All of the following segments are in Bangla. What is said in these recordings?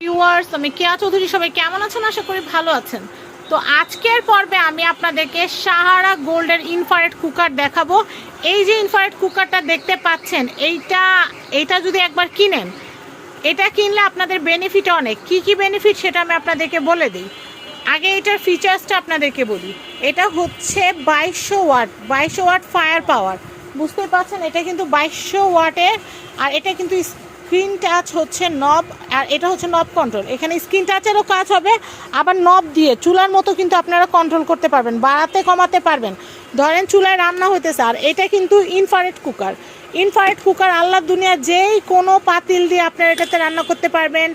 ভিউয়ার্স, আমি কেয়া চৌধুরী। সবাই কেমন আছেন? আশা করি ভালো আছেন। তো আজকের পর্বে আমি আপনাদেরকে সাহারা গোল্ডের ইনফ্রারেড কুকার দেখাবো। এই যে ইনফ্রারেড কুকারটা দেখতে পাচ্ছেন, এইটা যদি একবার কিনেন, এটা কিনলে আপনাদের বেনিফিট অনেক। কি কি বেনিফিট সেটা আমি আপনাদেরকে বলে দিই। আগে এটার ফিচার্সটা আপনাদেরকে বলি। এটা হচ্ছে 2200 ওয়াট ফায়ার পাওয়ার। বুঝতে পারছেন, এটা কিন্তু 2200 ওয়াটের। আর এটা কিন্তু স্ক্রিন টাচ হচ্ছে নব, আর এটা হচ্ছে নব কন্ট্রোল। এখানে স্ক্রিন টাচেরও কাজ হবে, আবার নব দিয়ে চুলার মতো কিন্তু আপনারা কন্ট্রোল করতে পারবেন, বাড়াতে কমাতে পারবেন। ধরেন চুলায় রান্না হইতেছে, আর এটা কিন্তু ইনফ্রারেড কুকার। ইনফ্রারেড কুকার আল্লাহ দুনিয়া যেই কোনো পাতিল দিয়ে আপনারা এটাতে রান্না করতে পারবেন।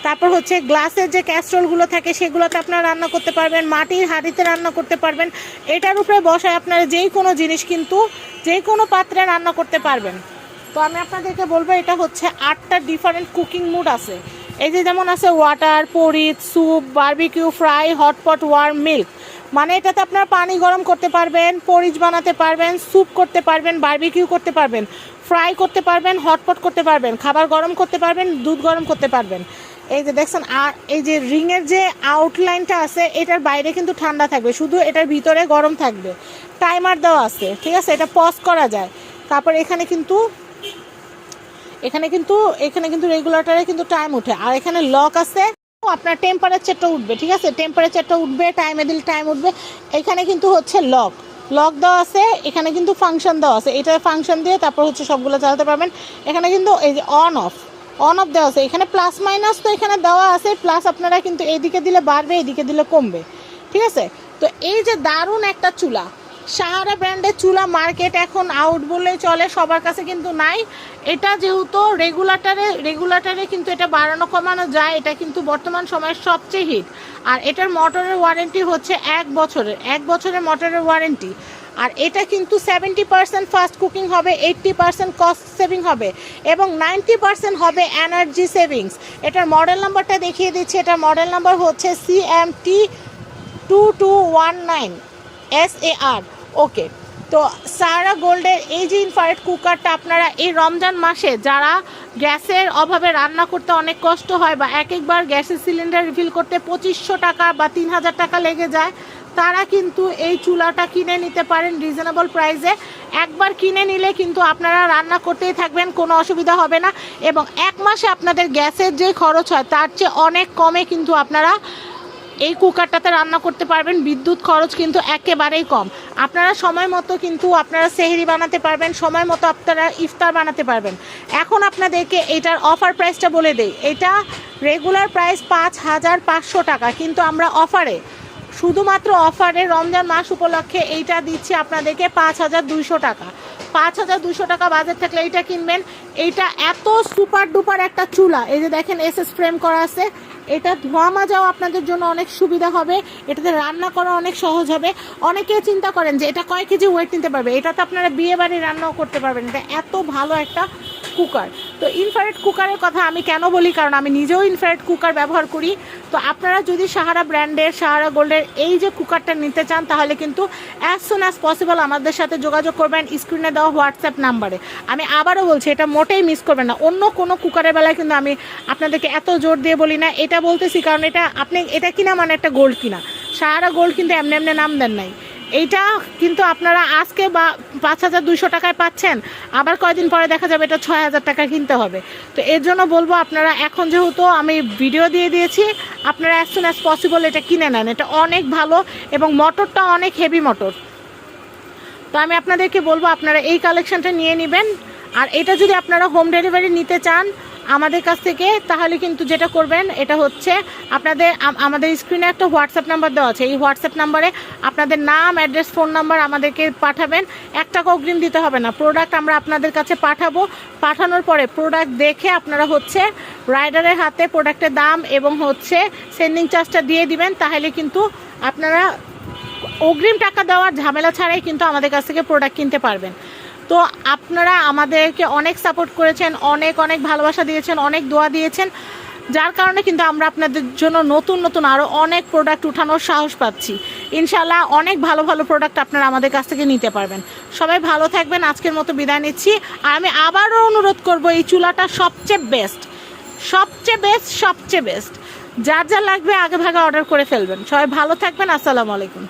তারপর হচ্ছে গ্লাসের যে ক্যাস্ট্রলগুলো থাকে সেগুলোতে আপনারা রান্না করতে পারবেন, মাটির হাঁড়িতে রান্না করতে পারবেন। এটার উপরে বসায় আপনারা যেই কোনো জিনিস কিন্তু যেই কোনো পাত্রে রান্না করতে পারবেন। তো আমি আপনাদেরকে বলবো, এটা হচ্ছে 8টা ডিফারেন্ট কুকিং মুড আছে। এই যে যেমন আছে ওয়াটার, পরিত, soup, barbecue, fry, hotpot, warm, milk. মানে এটাতে আপনারা পানি গরম করতে পারবেন, পরিচ বানাতে পারবেন, স্যুপ করতে পারবেন, বারবিকিউ করতে পারবেন, ফ্রাই করতে পারবেন, হটপট করতে পারবেন, খাবার গরম করতে পারবেন, দুধ গরম করতে পারবেন। এই যে দেখছেন, আর এই যে রিংয়ের যে আউটলাইনটা আছে, এটার বাইরে কিন্তু ঠান্ডা থাকবে, শুধু এটার ভিতরে গরম থাকবে। টাইমার দেওয়া আছে, ঠিক আছে, এটা পজ করা যায়। তারপর এখানে কিন্তু রেগুলেটরে কিন্তু টাইম উঠে, আর এখানে লক আছে। আপনার টেম্পারেচারটা উঠবে, ঠিক আছে, টেম্পারেচারটা উঠবে, টাইমে দিলে টাইম উঠবে। এখানে কিন্তু হচ্ছে লক দেওয়া আছে, এখানে কিন্তু ফাংশন দেওয়া আছে। এটা ফাংশন দিয়ে তারপর হচ্ছে সবগুলো চালাতে পারবেন। এখানে কিন্তু এই যে অন অফ দেওয়া আছে। এখানে প্লাস মাইনাস তো এখানে দেওয়া আছে, প্লাস আপনারা কিন্তু এইদিকে দিলে বাড়বে, এইদিকে দিলে কমবে, ঠিক আছে। তো এই যে দারুণ একটা চুলা, সাহারা ব্র্যান্ডের চুলা মার্কেট এখন আউট বললেই চলে, সবার কাছে কিন্তু নাই। এটা যেহেতু রেগুলেটরে কিন্তু এটা বাড়ানো কমানো যায়, এটা কিন্তু বর্তমান সময়ের সবচেয়ে হিট। আর এটার মোটরের ওয়ারেন্টি হচ্ছে 1 বছরের মোটরের ওয়ারেন্টি। আর এটা কিন্তু 70% ফাস্ট কুকিং হবে, 80% কস্ট সেভিং হবে, এবং 90% হবে এনার্জি সেভিংস। এটার মডেল নাম্বারটা দেখিয়ে দিচ্ছি। এটার মডেল নাম্বার হচ্ছে CMT2219 SAR। ওকে, তো সাহারা গোল্ডের এই যে ইনফ্রারেড কুকারটা আপনারা এই রমজান মাসে, যারা গ্যাসের অভাবে রান্না করতে অনেক কষ্ট হয়, বা একবার গ্যাসের সিলিন্ডার রিফিল করতে 2500 টাকা বা 3000 টাকা লেগে যায়, তারা কিন্তু এই চুলাটা কিনে নিতে পারেন রিজনেবল প্রাইসে। একবার কিনে নিলে কিন্তু আপনারা রান্না করতেই থাকবেন, কোনো অসুবিধা হবে না। এবং 1 মাসে আপনাদের গ্যাসের যে খরচ হয় তার চেয়ে অনেক কমে কিন্তু আপনারা এই কুকারটাতে রান্না করতে পারবেন। বিদ্যুৎ খরচ কিন্তু একেবারেই কম। আপনারা সময় মতো কিন্তু আপনারা সেহরি বানাতে পারবেন, সময় মতো আপনারা ইফতার বানাতে পারবেন। এখন আপনাদেরকে এটার অফার প্রাইসটা বলে দেই। এটা রেগুলার প্রাইস 5500 টাকা, কিন্তু আমরা অফারে, শুধুমাত্র অফারে রমজান মাস উপলক্ষে এইটা দিচ্ছি আপনাদেরকে 5200 টাকা। 5200 টাকা বাজেট থাকলে এইটা কিনবেন। এইটা এত সুপার ডুপার একটা চুলা। এই যে দেখেন SS ফ্রেম করা আছে। এটা ধোয়া মাজাও আপনাদের জন্য অনেক সুবিধা হবে, এটাতে রান্না করা অনেক সহজ হবে। অনেকে চিন্তা করেন যে এটা কয় কেজি ওয়েট নিতে পারবে, এটাতে আপনারা বিয়ে বাড়ি রান্নাও করতে পারবেন। এটা এত ভালো একটা কুকার। তো ইনফ্রারেড কুকারের কথা আমি কেন বলি, কারণ আমি নিজেও ইনফ্রারেড কুকার ব্যবহার করি। তো আপনারা যদি সাহারা ব্র্যান্ডের, সাহারা গোল্ডের এই যে কুকারটা নিতে চান, তাহলে কিন্তু অ্যাজ সুন অ্যাজ পসিবল আমাদের সাথে যোগাযোগ করবেন স্ক্রিনে দেওয়া হোয়াটসঅ্যাপ নাম্বারে। আমি আবারও বলছি, এটা মোটেই মিস করবেন না। অন্য কোনো কুকারের বেলায় কিন্তু আমি আপনাদেরকে এত জোর দিয়ে বলি না, এটা বলতেছি কারণ এটা কিনা মানে একটা গোল্ড কিনা। সাহারা গোল্ড কিন্তু এমনি এমনি নাম দেন নাই। এইটা কিন্তু আপনারা আজকে বা 5200 টাকায় পাচ্ছেন, আবার কয়দিন পরে দেখা যাবে এটা 6000 টাকা কিনতে হবে। তো এর জন্য বলবো, আপনারা এখন যেহেতু আমি ভিডিও দিয়ে দিয়েছি, আপনারা অ্যাজ সুন অ্যাজ পসিবল এটা কিনে নেন। এটা অনেক ভালো, এবং মোটরটা অনেক হেভি মোটর। তো আমি আপনাদেরকে বলবো আপনারা এই কালেকশনটা নিয়ে নেবেন। আর এটা যদি আপনারা হোম ডেলিভারি নিতে চান আমাদের কাছ থেকে, তাহলে কিন্তু যেটা করবেন, এটা হচ্ছে আমাদের স্ক্রিনে একটা হোয়াটসঅ্যাপ নাম্বার দেওয়া আছে। এই হোয়াটসঅ্যাপ নাম্বারে আপনাদের নাম, অ্যাড্রেস, ফোন নাম্বার আমাদেরকে পাঠাবেন। 1 টাকা অগ্রিম দিতে হবে না। প্রোডাক্ট আমরা আপনাদের কাছে পাঠাবো। পাঠানোর পরে প্রোডাক্ট দেখে আপনারা হচ্ছে রাইডারের হাতে প্রোডাক্টের দাম এবং হচ্ছে সেন্ডিং চার্জটা দিয়ে দিবেন। তাহলে কিন্তু আপনারা অগ্রিম টাকা দেওয়ার ঝামেলা ছাড়াই কিন্তু আমাদের কাছ থেকে প্রোডাক্ট কিনতে পারবেন। তো আপনারা আমাদেরকে অনেক সাপোর্ট করেছেন, অনেক ভালোবাসা দিয়েছেন, অনেক দোয়া দিয়েছেন, যার কারণে কিন্তু আমরা আপনাদের জন্য নতুন আরও অনেক প্রোডাক্ট উঠানোর সাহস পাচ্ছি। ইনশাল্লাহ অনেক ভালো প্রোডাক্ট আপনারা আমাদের কাছ থেকে নিতে পারবেন। সবাই ভালো থাকবেন। আজকের মতো বিদায় নিচ্ছি। আর আমি আবারও অনুরোধ করব, এই চুলাটা সবচেয়ে বেস্ট। সবচেয়ে বেস্ট, সবচেয়ে বেস্ট। যার যা লাগবে আগে ভাগে অর্ডার করে ফেলবেন। সবাই ভালো থাকবেন, আসসালামু আলাইকুম।